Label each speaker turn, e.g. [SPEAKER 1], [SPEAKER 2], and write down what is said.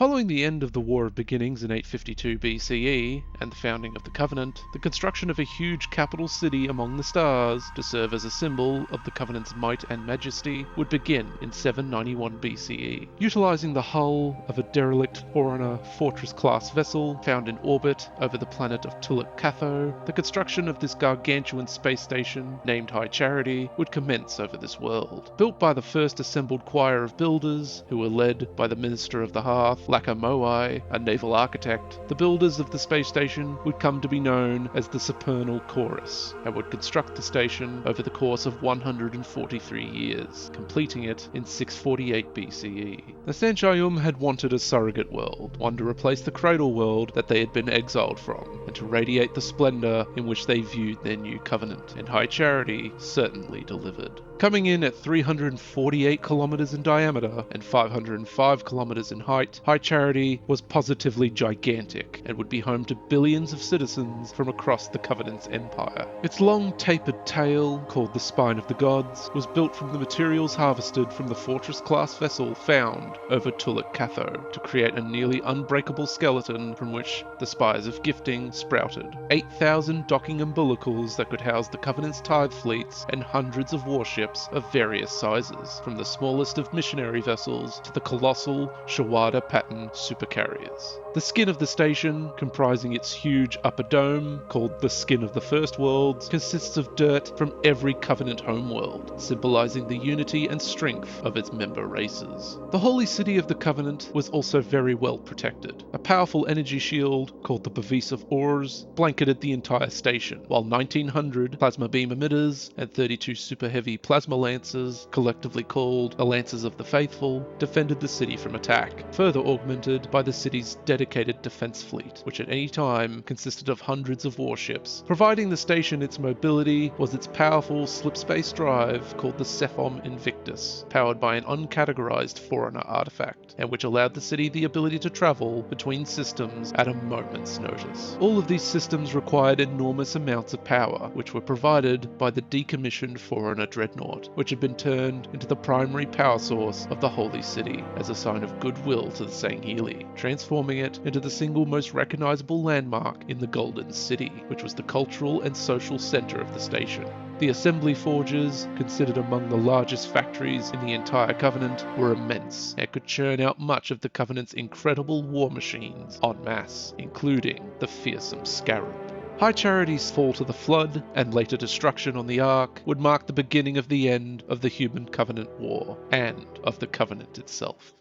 [SPEAKER 1] Following the end of the War of Beginnings in 852 BCE and the founding of the Covenant, the construction of a huge capital city among the stars to serve as a symbol of the Covenant's might and majesty would begin in 791 BCE. Utilizing the hull of a derelict Forerunner fortress-class vessel found in orbit over the planet of Tulip Catho, the construction of this gargantuan space station, named High Charity, would commence over this world. Built by the first assembled choir of builders, who were led by the Minister of the Hearth, Laka Moai, a naval architect, the builders of the space station would come to be known as the Supernal Chorus, and would construct the station over the course of 143 years, completing it in 648 BCE. The Sanchayum had wanted a surrogate world, one to replace the cradle world that they had been exiled from, and to radiate the splendor in which they viewed their new covenant, and High Charity certainly delivered. Coming in at 348 kilometers in diameter and 505 kilometers in height, High Charity was positively gigantic and would be home to billions of citizens from across the Covenant's empire. Its long tapered tail, called the Spine of the Gods, was built from the materials harvested from the fortress-class vessel found over Tulip Catho to create a nearly unbreakable skeleton from which the spires of gifting sprouted. 8,000 docking umbilicals that could house the Covenant's tithe fleets and hundreds of warships of various sizes, from the smallest of missionary vessels to the colossal Shawada pattern supercarriers. The skin of the station, comprising its huge upper dome, called the Skin of the First Worlds, consists of dirt from every Covenant homeworld, symbolizing the unity and strength of its member races. The holy city of the Covenant was also very well protected. A powerful energy shield, called the Bavis of Ors, blanketed the entire station, while 1,900 plasma beam emitters and 32 super heavy plasma lancers, collectively called the Lancers of the Faithful, defended the city from attack, further augmented by the city's dedicated defense fleet, which at any time consisted of hundreds of warships. Providing the station its mobility was its powerful slipspace drive called the Cephom Invictus, powered by an uncategorized Forerunner artifact, and which allowed the city the ability to travel between systems at a moment's notice. All of these systems required enormous amounts of power, which were provided by the decommissioned Forerunner Dreadnought, which had been turned into the primary power source of the Holy City as a sign of goodwill to the Sangheili, transforming it into the single most recognizable landmark in the Golden City, which was the cultural and social center of the station. The assembly forges, considered among the largest factories in the entire Covenant, were immense and could churn out much of the Covenant's incredible war machines en masse, including the fearsome Scarab. High Charity's fall to the Flood and later destruction on the Ark would mark the beginning of the end of the Human Covenant War and of the Covenant itself.